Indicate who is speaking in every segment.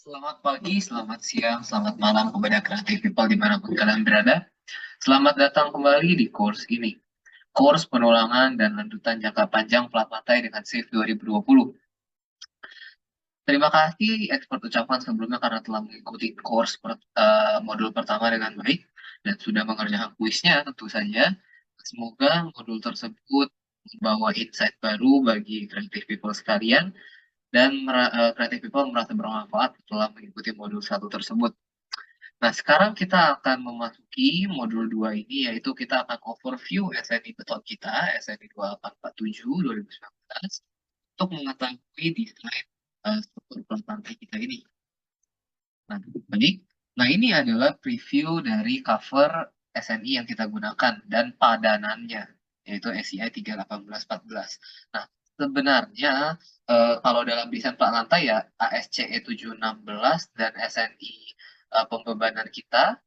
Speaker 1: Selamat pagi, selamat siang, selamat malam kepada kreatif people dimanapun kalian berada. Selamat datang kembali di course ini. Course penulangan dan lanjutan jangka panjang plat lantai dengan SAFE 2020. Terima kasih expert ucapan sebelumnya karena telah mengikuti course modul pertama dengan baik dan sudah mengerjakan kuisnya tentu saja. Semoga modul tersebut membawa insight baru bagi kreatif people sekalian dan kreatif people merasa bermanfaat setelah mengikuti modul satu tersebut. Nah, sekarang kita akan memasuki modul 2 ini, yaitu kita akan overview SNI beton kita, SNI 2847 2019, untuk mengetahui desain struktur pelat lantai kita ini. Nah, baik. Nah, ini adalah preview dari cover SNI yang kita gunakan dan padanannya, yaitu SCI 31814. Nah, sebenarnya kalau dalam desain plat lantai ya ASCE 716 dan SNI pembebanan kita.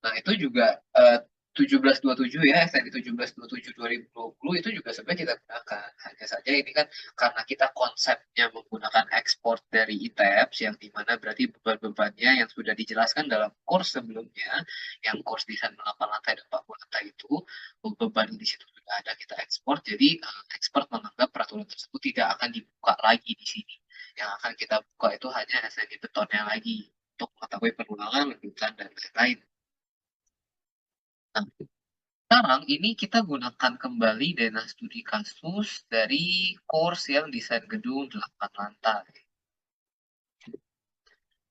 Speaker 1: Nah, itu juga 1727 ya, SNI 1727 2020 itu juga sebenarnya kita gunakan. Hanya saja ini kan karena kita konsepnya menggunakan ekspor dari ITEPS, yang dimana berarti beban-bebannya yang sudah dijelaskan dalam course sebelumnya, yang course desain 8 lantai dan 40 lantai itu, beban di situ sudah ada kita ekspor, jadi expert menganggap peraturan tersebut tidak akan dibuka lagi di sini. Yang akan kita buka itu hanya SNI betonnya lagi, untuk mengetahui penulangan, lanjutan, dan lain-lain. Nah, sekarang ini kita gunakan kembali dana studi kasus dari course yang desain gedung 8 lantai.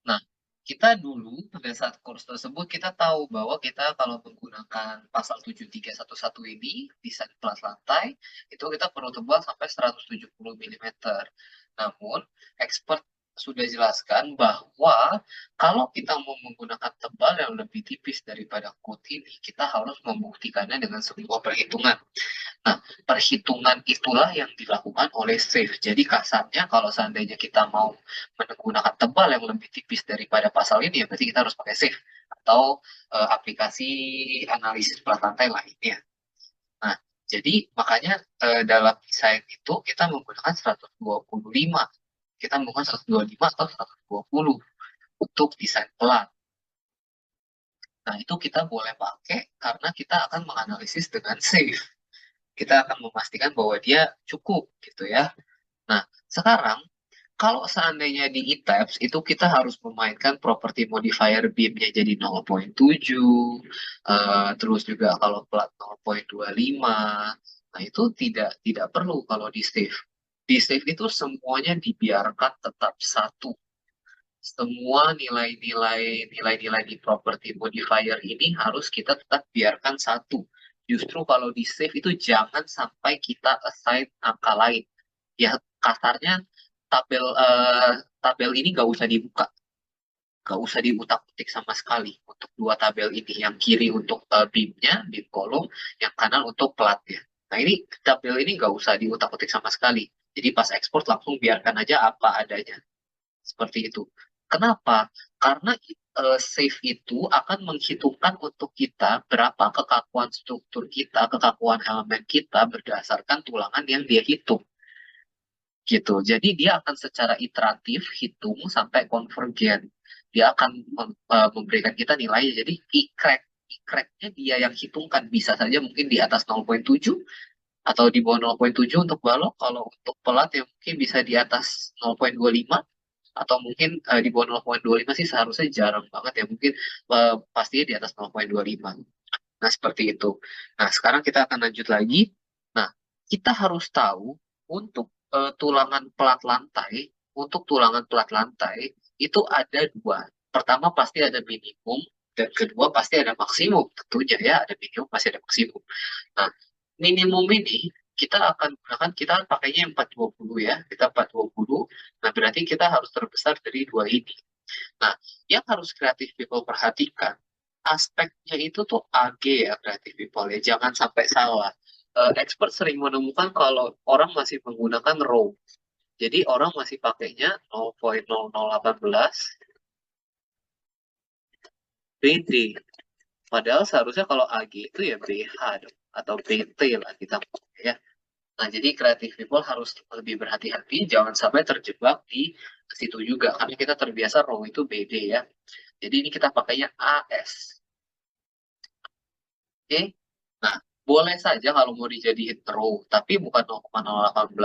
Speaker 1: Nah, kita dulu pada saat course tersebut kita tahu bahwa kita kalau menggunakan pasal 7311 ini desain plat lantai itu kita perlu tebal sampai 170 mm. Namun, expert sudah jelaskan bahwa kalau kita mau menggunakan tebal yang lebih tipis daripada code ini, kita harus membuktikannya dengan sebuah perhitungan. Nah, perhitungan itulah yang dilakukan oleh SAFE. Jadi kasarnya kalau seandainya kita mau menggunakan tebal yang lebih tipis daripada pasal ini, ya berarti kita harus pakai SAFE atau aplikasi analisis plat lantai lainnya. Nah, jadi makanya dalam desain itu kita menggunakan 125. Kita menggunakan 125 atau 120 untuk desain pelat. Nah, itu kita boleh pakai karena kita akan menganalisis dengan SAFE. Kita akan memastikan bahwa dia cukup gitu ya. Nah, sekarang kalau seandainya di ITAPS itu kita harus memainkan property modifier beam-nya jadi 0,7, terus juga kalau plat 0,25, nah itu tidak perlu kalau di save. Di save itu semuanya dibiarkan tetap satu. Semua nilai-nilai di property modifier ini harus kita tetap biarkan satu. Justru kalau di save itu jangan sampai kita assign angka lain. Ya kasarnya tabel ini nggak usah dibuka, nggak usah diutak-utik sama sekali untuk dua tabel ini. Yang kiri untuk beam-nya, beam kolom, yang kanan untuk platnya. Nah ini tabel ini nggak usah diutak-utik sama sekali. Jadi pas ekspor langsung biarkan aja apa adanya. Seperti itu. Kenapa? Karena save itu akan menghitungkan untuk kita berapa kekakuan struktur kita, kekakuan elemen kita berdasarkan tulangan yang dia hitung. Gitu. Jadi dia akan secara iteratif hitung sampai konvergen. Dia akan memberikan kita nilai. Jadi i-crack-nya dia yang hitungkan bisa saja mungkin di atas 0,7 atau di bawah 0,7 untuk balok. Kalau untuk pelat ya mungkin bisa di atas 0,25 atau mungkin di bawah 0,25 sih seharusnya jarang banget ya. Mungkin pastinya di atas 0,25. Nah, seperti itu. Nah, sekarang kita akan lanjut lagi. Nah, kita harus tahu untuk tulangan plat lantai itu ada dua. Pertama pasti ada minimum dan kedua pasti ada maksimum. Tentunya ya ada minimum pasti ada maksimum. Nah, minimum ini kita akan gunakan kita pakainya 420 ya. Kita 420. Nah, berarti kita harus terbesar dari dua ini. Nah, yang harus kreatif people perhatikan, aspeknya itu tuh AG ya kreatif people ya, jangan sampai salah. Expert sering menemukan kalau orang masih menggunakan row. Jadi orang masih pakainya 0,0018 BD. Padahal seharusnya kalau AG itu ya BH dong, atau BT lah kita pakai ya. Nah, jadi creative people harus lebih berhati-hati, jangan sampai terjebak di situ juga. Karena kita terbiasa row itu BD ya. Jadi ini kita pakainya AS. Oke? Nah, boleh saja kalau mau dijadiin row, tapi bukan 0,018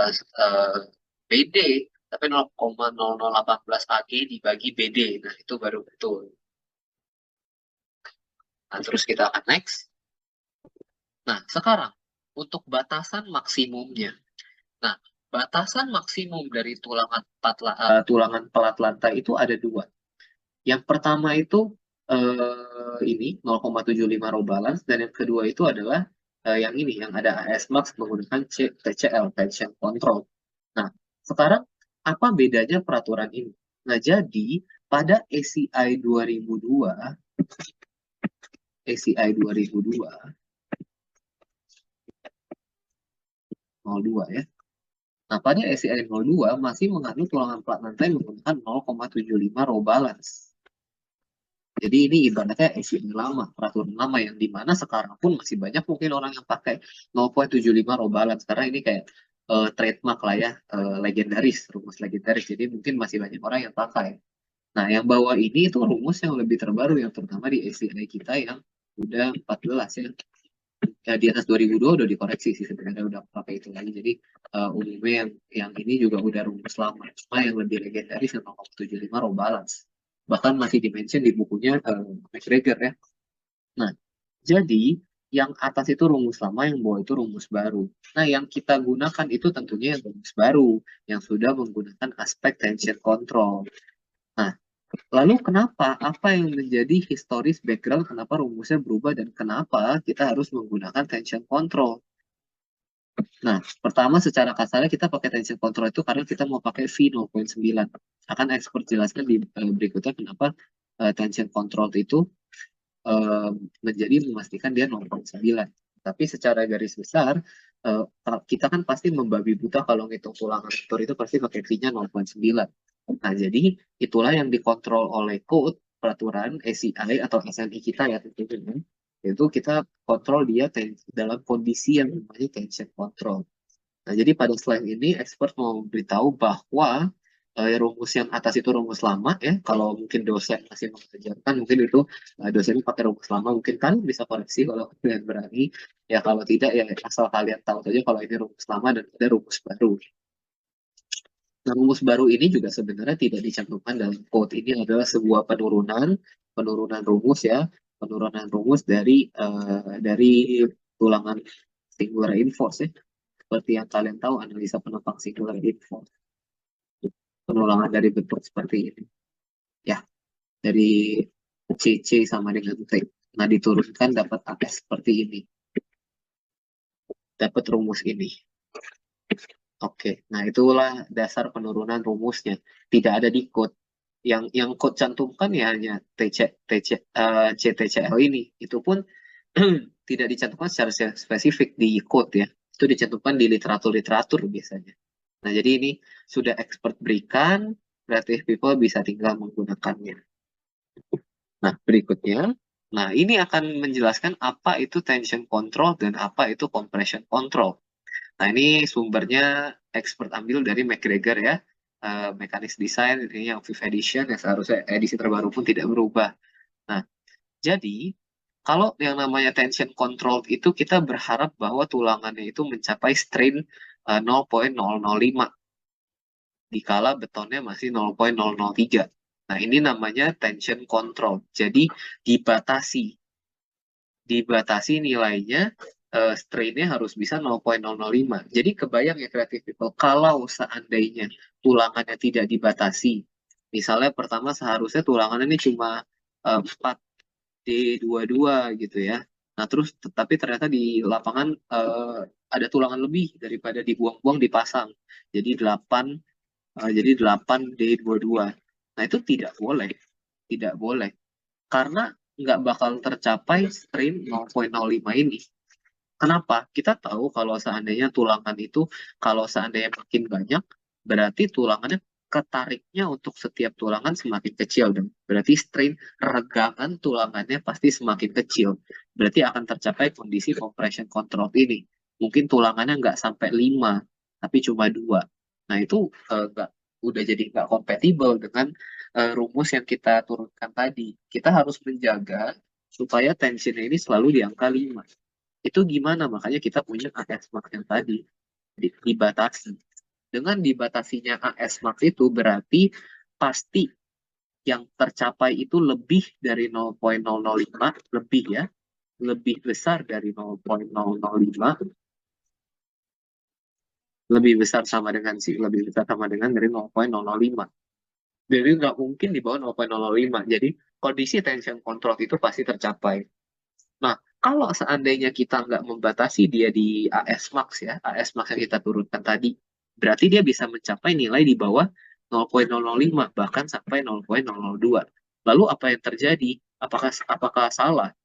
Speaker 1: BD, tapi 0,0018 AG dibagi BD. Nah, itu baru betul. Nah, terus kita akan next. Nah, sekarang untuk batasan maksimumnya. Nah, batasan maksimum dari tulangan pelat lantai itu ada dua. Yang pertama itu ini 0,75 row balance, dan yang kedua itu adalah yang ini yang ada AS max menggunakan TCL tension control. Nah, sekarang apa bedanya peraturan ini? Nah, jadi pada ACI 2002, ACI 2002 02 ya. Nah, pada ACI 02 masih mengandung tulangan pelat lantai menggunakan 0,75 row balance. Jadi ini ibaratnya ACI lama, peraturan lama yang dimana sekarang pun masih banyak mungkin orang yang pakai 0,75 row balance, karena ini kayak trademark lah ya, legendaris, rumus legendaris. Jadi mungkin masih banyak orang yang pakai. Nah, yang bawah ini itu rumus yang lebih terbaru, yang terutama di ACI kita yang udah 14 ya. Ya, di atas 2002 udah dikoreksi sih sebenarnya, udah pakai itu lagi. Jadi umumnya yang ini juga udah rumus lama, cuma yang lebih legendaris yang 0,75 row balance, bahkan masih dimention di bukunya McGregor ya. Nah, jadi yang atas itu rumus lama, yang bawah itu rumus baru. Nah, yang kita gunakan itu tentunya yang rumus baru, yang sudah menggunakan aspek tension control. Nah, lalu kenapa? Apa yang menjadi historis background kenapa rumusnya berubah dan kenapa kita harus menggunakan tension control? Nah, pertama secara kasarnya kita pakai tension control itu karena kita mau pakai V 0,9. Akan expert jelaskan di berikutnya kenapa tension control itu eh, menjadi memastikan dia 0,9. Tapi secara garis besar, eh, kita kan pasti membabi buta kalau ngitung tulangan motor itu pasti pakai V-nya 0,9. Nah, jadi itulah yang dikontrol oleh code peraturan ACI atau SNI kita ya tentunya. Itu kita kontrol dia dalam kondisi yang namanya tension control. Nah, jadi pada slide ini expert mau beritahu bahwa rumus yang atas itu rumus lama ya. Kalau mungkin dosen masih mengajarkan, mungkin itu dosen pakai rumus lama. Mungkin kan bisa koreksi kalau kalian berani. Ya kalau tidak ya asal kalian tahu saja kalau ini rumus lama dan ada rumus baru. Nah, rumus baru ini juga sebenarnya tidak dicantumkan dalam code. Ini adalah sebuah penurunan rumus ya, penurunan rumus dari tulangan singular reinforce ya. Seperti yang kalian tahu, analisa penopang singular reinforce. Penulangan dari bentuk seperti ini. Ya, dari CC sama dengan T. Nah, diturunkan dapat AS seperti ini. Dapat rumus ini. Oke, nah itulah dasar penurunan rumusnya. Tidak ada di code. Yang code cantumkan ya hanya CTCL ini. Itu pun tidak dicantumkan secara spesifik di code ya. Itu dicantumkan di literatur-literatur biasanya. Nah, jadi ini sudah expert berikan, creative people bisa tinggal menggunakannya. Nah, berikutnya, nah ini akan menjelaskan apa itu tension control dan apa itu compression control. Nah, ini sumbernya expert ambil dari McGregor ya, Mechanics Design, ini yang 5th edition, yang seharusnya edisi terbaru pun tidak berubah. Nah, jadi kalau yang namanya tension control itu kita berharap bahwa tulangannya itu mencapai strain 0,005 dikala betonnya masih 0,003. Nah, ini namanya tension control. Jadi dibatasi. Dibatasi nilainya, strain-nya harus bisa 0,005. Jadi kebayang ya creative people, kalau seandainya tulangannya tidak dibatasi. Misalnya pertama seharusnya tulangannya ini cuma 4D22 gitu ya. Nah, terus tetapi ternyata di lapangan ada tulangan lebih daripada dibuang-buang dipasang. Jadi 8 jadi 8D22. Nah, itu tidak boleh. Tidak boleh. Karena nggak bakal tercapai strain 0,05 ini. Kenapa? Kita tahu kalau seandainya tulangan itu, kalau seandainya makin banyak, berarti tulangannya ketariknya untuk setiap tulangan semakin kecil. Dan berarti strain regangan tulangannya pasti semakin kecil. Berarti akan tercapai kondisi compression control ini. mungkin tulangannya nggak sampai 5, tapi cuma 2. Nah, itu udah jadi nggak kompatibel dengan rumus yang kita turunkan tadi. Kita harus menjaga supaya tensionnya ini selalu di angka 5. Itu gimana? Makanya kita punya AS max yang tadi dibatasi. Dengan dibatasinya AS max itu berarti pasti yang tercapai itu lebih dari 0,005, lebih ya, lebih besar dari 0,005, lebih besar sama dengan lebih besar sama dengan dari 0,005. Jadi nggak mungkin di bawah 0,005. Jadi kondisi tension control itu pasti tercapai. Nah, kalau seandainya kita nggak membatasi dia di AS max ya, AS max yang kita turunkan tadi, berarti dia bisa mencapai nilai di bawah 0,005, bahkan sampai 0,002. Lalu apa yang terjadi? Apakah salah?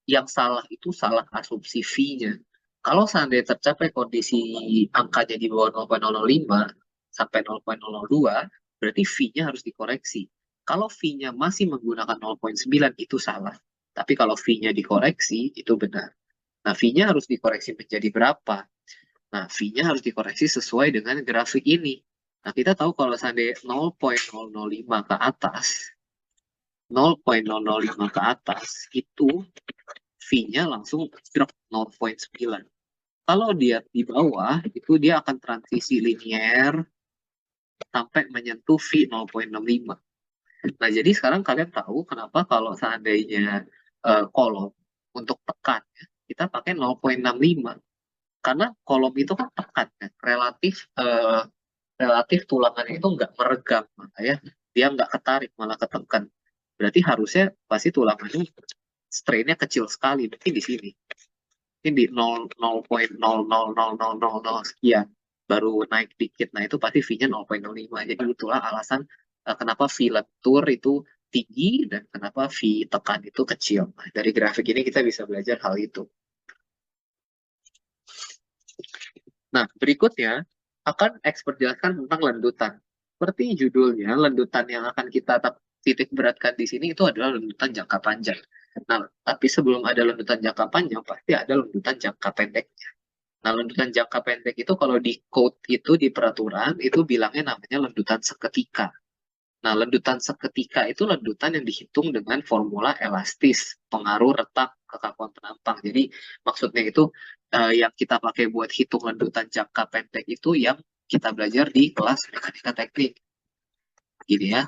Speaker 1: Yang salah itu salah asumsi V-nya. Kalau seandainya tercapai kondisi angkanya di bawah 0,005 sampai 0,002, berarti V-nya harus dikoreksi. Kalau V-nya masih menggunakan 0,9, itu salah. Tapi kalau V-nya dikoreksi, itu benar. Nah, V-nya harus dikoreksi menjadi berapa? Nah, V-nya harus dikoreksi sesuai dengan grafik ini. Nah, kita tahu kalau seandainya 0,005 ke atas, 0,005 ke atas, itu V-nya langsung drop 0,9. Kalau dia di bawah, itu dia akan transisi linier sampai menyentuh V 0,65. Nah, jadi sekarang kalian tahu kenapa kalau seandainya kolom untuk tekan, ya, kita pakai 0,65. Karena kolom itu kan tekan, ya. Relatif tulangannya itu nggak meregang, makanya dia nggak ketarik, malah ketekan. Berarti harusnya pasti tulangannya strainnya kecil sekali, mungkin di sini. Ini di 0,0000000 sekian baru naik dikit. Nah, itu pasti V-nya 0,05. Jadi itulah alasan kenapa V lentur itu tinggi dan kenapa V tekan itu kecil. Nah, dari grafik ini kita bisa belajar hal itu. Nah, berikutnya akan expert jelaskan tentang lendutan. Seperti judulnya, lendutan yang akan kita titik beratkan di sini itu adalah lendutan jangka panjang. Nah, tapi sebelum ada lendutan jangka panjang, pasti ada lendutan jangka pendeknya. Nah, lendutan jangka pendek itu kalau di code itu, di peraturan, itu bilangnya namanya lendutan seketika. Nah, lendutan seketika itu lendutan yang dihitung dengan formula elastis, pengaruh retak, kekakuan penampang. Jadi, maksudnya itu yang kita pakai buat hitung lendutan jangka pendek itu yang kita belajar di kelas mekanika teknik. Gini ya.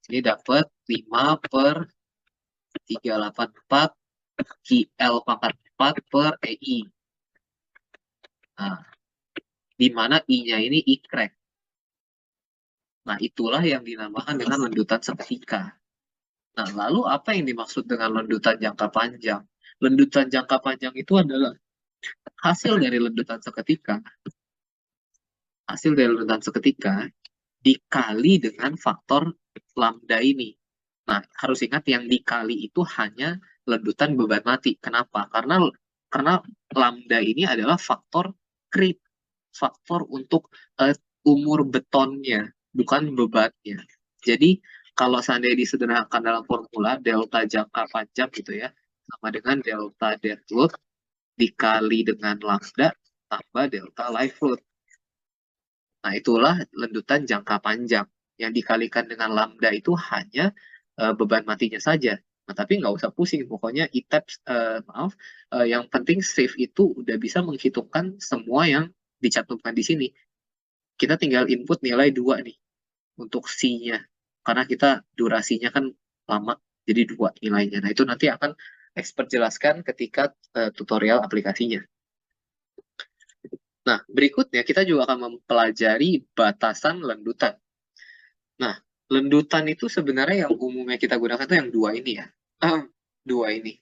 Speaker 1: Ini dapat 5 per 384 QL pangkat 4 per EI. Nah, di mana I-nya ini I crack. Nah, itulah yang dinamakan dengan lendutan seketika. Nah, lalu apa yang dimaksud dengan lendutan jangka panjang? Lendutan jangka panjang itu adalah hasil dari lendutan seketika. Hasil dari lendutan seketika dikali dengan faktor lambda ini. Nah, harus ingat yang dikali itu hanya lendutan beban mati. Kenapa? Karena lambda ini adalah faktor creep, faktor untuk umur betonnya, bukan bebannya. Jadi, kalau seandainya disederhanakan dalam formula, delta jangka panjang gitu ya, sama dengan delta dead load dikali dengan lambda tambah delta life load. Nah, itulah lendutan jangka panjang. Yang dikalikan dengan lambda itu hanya beban matinya saja. Nah, tapi nggak usah pusing. Pokoknya yang penting safe itu udah bisa menghitungkan semua yang dicantumkan di sini. Kita tinggal input nilai 2 nih untuk C-nya. Karena kita durasinya kan lama, jadi 2 nilainya. Nah, itu nanti akan expert jelaskan ketika tutorial aplikasinya. Nah, berikutnya kita juga akan mempelajari batasan lendutan. Nah, lendutan itu sebenarnya yang umumnya kita gunakan itu yang 2 ini ya. 2 ini.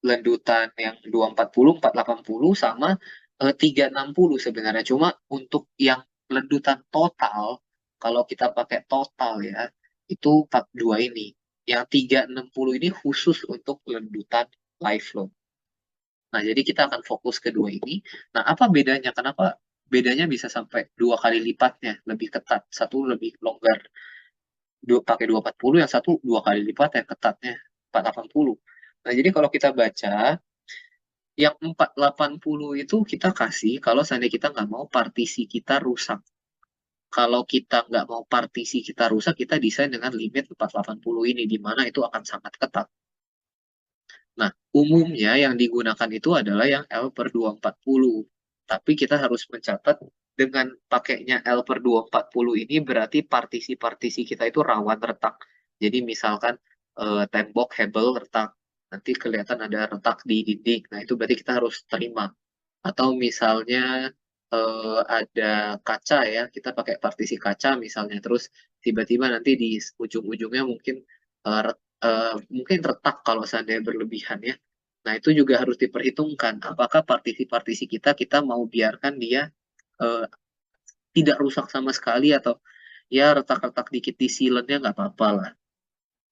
Speaker 1: Lendutan yang 240, 480 sama 360 sebenarnya. Cuma untuk yang lendutan total, kalau kita pakai total ya, itu 42 ini. Yang 360 ini khusus untuk lendutan live load. Nah, jadi kita akan fokus ke 2 ini. Nah, apa bedanya? Kenapa bedanya bisa sampai 2 kali lipatnya, lebih ketat, satu lebih longgar. Pakai 240, yang satu 2 kali lipat ya ketatnya, 480. Nah, jadi kalau kita baca, Yang 480 itu kita kasih kalau seandainya kita nggak mau partisi kita rusak. Kalau kita nggak mau partisi kita rusak, kita desain dengan limit 480 ini, di mana itu akan sangat ketat. Nah, umumnya yang digunakan itu adalah yang L per 240. Tapi kita harus mencatat dengan pakainya L per 240 ini berarti partisi-partisi kita itu rawan retak. Jadi misalkan tembok hebel retak, nanti kelihatan ada retak di dinding. Nah, itu berarti kita harus terima. Atau misalnya ada kaca ya, kita pakai partisi kaca misalnya, terus tiba-tiba nanti di ujung-ujungnya mungkin mungkin retak kalau seandainya berlebihan ya. Nah, itu juga harus diperhitungkan. Apakah partisi-partisi kita mau biarkan dia eh, tidak rusak sama sekali atau ya retak-retak dikit di sealant-nya nggak apa-apa lah.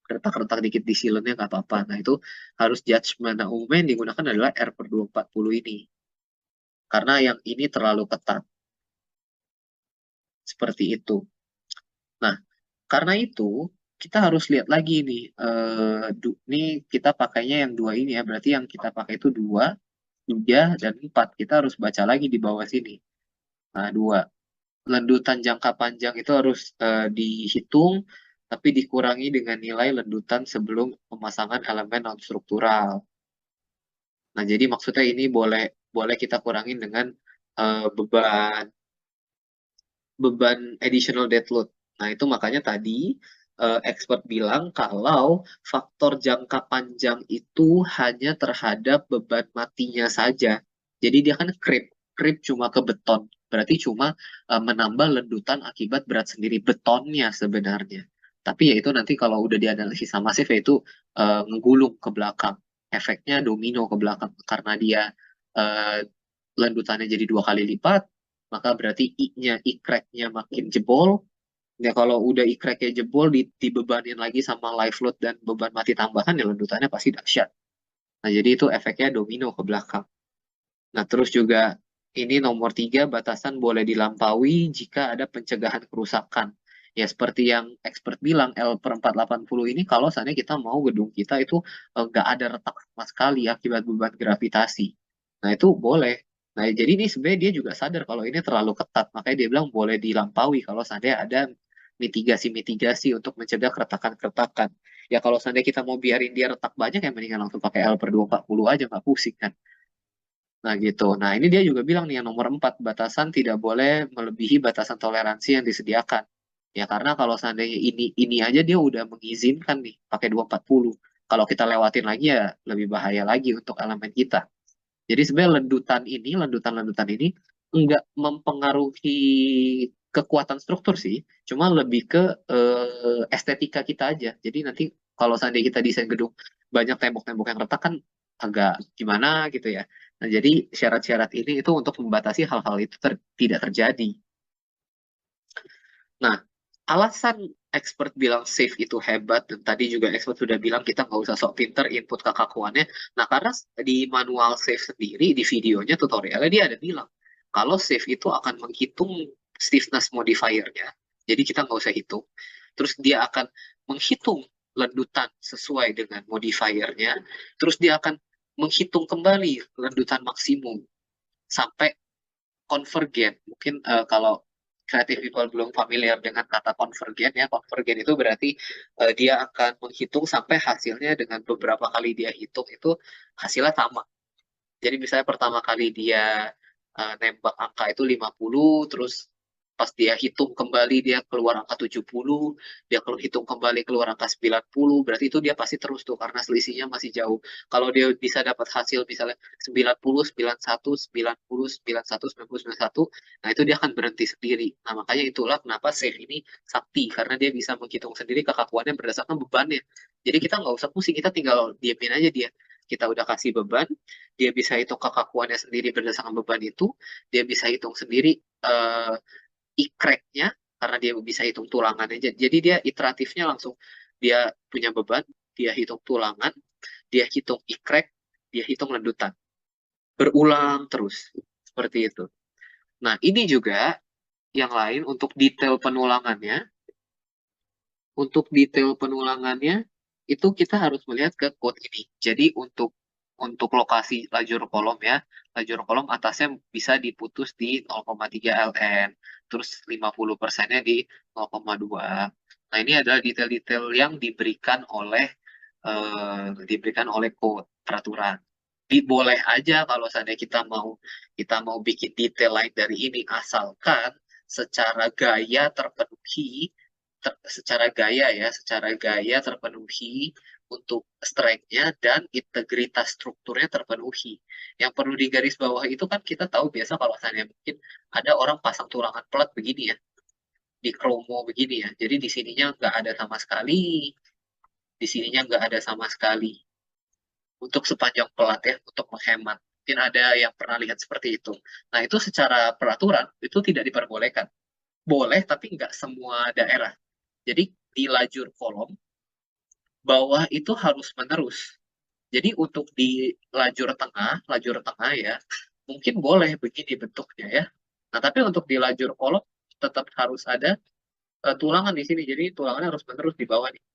Speaker 1: Retak-retak dikit di sealant-nya nggak apa-apa. Nah, itu harus judgement. Nah, umumnya yang digunakan adalah R per 240 ini. Karena yang ini terlalu ketat. Seperti itu. Nah, karena itu kita harus lihat lagi nih. Nih kita pakainya yang dua ini ya. Berarti yang kita pakai itu 2, 3, dan 4. Kita harus baca lagi di bawah sini. Nah, 2. Lendutan jangka panjang itu harus dihitung, tapi dikurangi dengan nilai lendutan sebelum pemasangan elemen non-struktural. Nah, jadi maksudnya ini boleh boleh kita kurangin dengan beban beban additional dead load. Nah, itu makanya tadi expert bilang kalau faktor jangka panjang itu hanya terhadap beban matinya saja. Jadi dia kan creep cuma ke beton. Berarti cuma menambah lendutan akibat berat sendiri betonnya sebenarnya. Tapi ya itu nanti kalau udah dianalisis sama masif ya itu ngegulung ke belakang. Efeknya domino ke belakang karena dia eh, lendutannya jadi 2 kali lipat, maka berarti I-nya, I-crack-nya makin jebol. Ya kalau udah I-crack-nya jebol, dibebanin lagi sama live load dan beban mati tambahan, ya lendutannya pasti dahsyat. Nah, jadi itu efeknya domino ke belakang. Nah, terus juga ini nomor 3, batasan boleh dilampaui jika ada pencegahan kerusakan. Ya, seperti yang expert bilang, L per 480 ini kalau seandainya kita mau gedung kita itu nggak ada retak sama sekali akibat beban gravitasi. Nah, itu boleh. Nah, jadi ini sebenarnya dia juga sadar kalau ini terlalu ketat. Makanya dia bilang boleh dilampaui kalau seandainya ada mitigasi-mitigasi untuk mencegah keretakan-keretakan. Ya, kalau seandainya kita mau biarin dia retak banyak, ya mendingan langsung pakai L per 240 aja, nggak pusing kan. Nah, gitu. Nah, ini dia juga bilang nih yang nomor 4, batasan tidak boleh melebihi batasan toleransi yang disediakan. Ya, karena kalau seandainya ini aja dia udah mengizinkan nih pakai 240. Kalau kita lewatin lagi ya lebih bahaya lagi untuk elemen kita. Jadi sebenarnya lendutan-lendutan ini enggak mempengaruhi kekuatan struktur sih, cuma lebih ke estetika kita aja. Jadi nanti kalau seandainya kita desain gedung banyak tembok-tembok yang retak kan agak gimana gitu ya. Nah, jadi syarat-syarat ini itu untuk membatasi hal-hal itu tidak terjadi. Nah, alasan expert bilang safe itu hebat, dan tadi juga expert sudah bilang kita nggak usah sok pinter input kekakuannya. Nah, karena di manual safe sendiri, di videonya, tutorialnya, dia ada bilang, kalau safe itu akan menghitung stiffness modifier-nya. Jadi kita nggak usah hitung. Terus dia akan menghitung lendutan sesuai dengan modifier-nya. Terus dia akan menghitung kembali lendutan maksimum sampai konvergen. Mungkin kalau creative people belum familiar dengan kata konvergen ya, konvergen itu berarti dia akan menghitung sampai hasilnya dengan beberapa kali dia hitung itu hasilnya sama. Jadi misalnya pertama kali dia nembak angka itu 50, terus pas dia hitung kembali dia keluar angka 70, dia kalau hitung kembali keluar angka 90, berarti itu dia pasti terus tuh karena selisihnya masih jauh. Kalau dia bisa dapat hasil misalnya 90, 91, 90, 91, 90, 91, nah itu dia akan berhenti sendiri. Nah, makanya itulah kenapa safe ini sakti karena dia bisa menghitung sendiri kekakuannya berdasarkan bebannya. Jadi kita nggak usah pusing, kita tinggal diamin aja dia. Kita udah kasih beban, dia bisa hitung kekakuannya sendiri berdasarkan beban itu, dia bisa hitung sendiri eh, I-crack-nya karena dia bisa hitung tulangannya. Jadi dia iteratifnya langsung dia punya beban, dia hitung tulangan, dia hitung I-crack, dia hitung lendutan. Berulang terus seperti itu. Nah, ini juga yang lain untuk detail penulangannya. Untuk detail penulangannya itu kita harus melihat ke code ini. Jadi untuk untuk lokasi lajur kolom ya. Lajur kolom atasnya bisa diputus di 0,3 ln, terus 50%-nya di 0,2. Nah, ini adalah detail-detail yang diberikan oleh code peraturan. Boleh aja kalau seandainya kita mau bikin detail lain dari ini, asalkan secara gaya terpenuhi, secara gaya terpenuhi untuk strength-nya dan integritas strukturnya terpenuhi. Yang perlu digarisbawahi itu kan kita tahu biasa kalau seandainya mungkin ada orang pasang tulangan pelat begini ya, di kromo begini ya. Jadi di sininya nggak ada sama sekali, di sininya nggak ada sama sekali. Untuk sepanjang pelat ya, untuk menghemat. Mungkin ada yang pernah lihat seperti itu. Nah, itu secara peraturan itu tidak diperbolehkan. Boleh, tapi nggak semua daerah. Jadi di lajur kolom, bawah itu harus menerus. Jadi untuk di lajur tengah ya, mungkin boleh begini bentuknya ya. Nah, tapi untuk di lajur kolom tetap harus ada tulangan di sini. Jadi tulangannya harus menerus di bawah nih.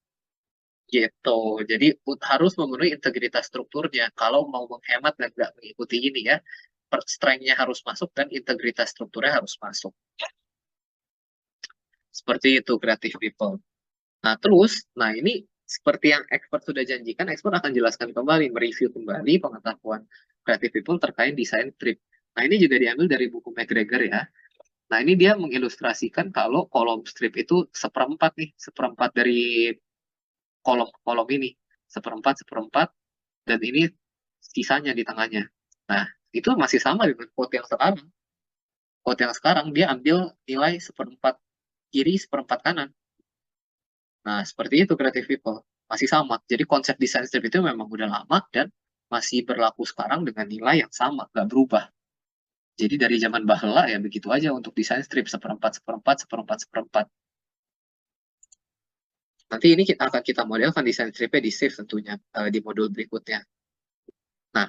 Speaker 1: Gitu. Jadi harus memenuhi integritas strukturnya. Kalau mau menghemat dan nggak mengikuti ini ya, strength-nya harus masuk dan integritas strukturnya harus masuk. Seperti itu creative people. Nah terus, nah ini seperti yang expert sudah janjikan, expert akan jelaskan kembali, mereview kembali pengetahuan creative people terkait desain strip. Nah ini juga diambil dari buku McGregor ya. Nah ini dia mengilustrasikan kalau kolom strip itu seperempat nih, seperempat dari kolom ini, seperempat, seperempat, dan ini sisanya di tengahnya. Nah, itu masih sama dengan quote yang sekarang. Quote yang sekarang dia ambil nilai seperempat kiri, seperempat kanan. Nah, seperti itu creative people. Masih sama. Jadi konsep desain strip itu memang udah lama dan masih berlaku sekarang dengan nilai yang sama, nggak berubah. Jadi dari zaman bahla ya begitu aja untuk desain strip seperempat, seperempat, seperempat, seperempat. Nanti ini akan kita modelkan desain stripnya di Save tentunya di modul berikutnya. Nah,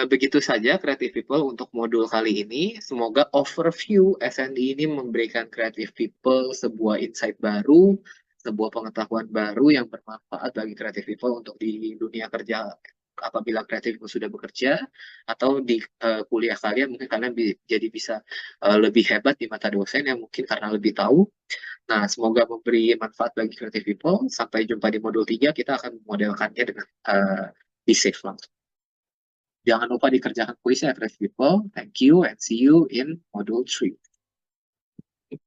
Speaker 1: begitu saja Creative People untuk modul kali ini. Semoga overview SNI ini memberikan Creative People sebuah insight baru, sebuah pengetahuan baru yang bermanfaat bagi Creative People untuk di dunia kerja apabila Creative People sudah bekerja, atau di kuliah kalian mungkin kalian jadi bisa lebih hebat di mata dosen yang mungkin karena lebih tahu. Nah, semoga memberi manfaat bagi Creative People. Sampai jumpa di modul 3, kita akan memodelkannya dengan di Save langsung. Jangan lupa dikerjakan kuisnya, Creative People. Thank you and see you in module 3.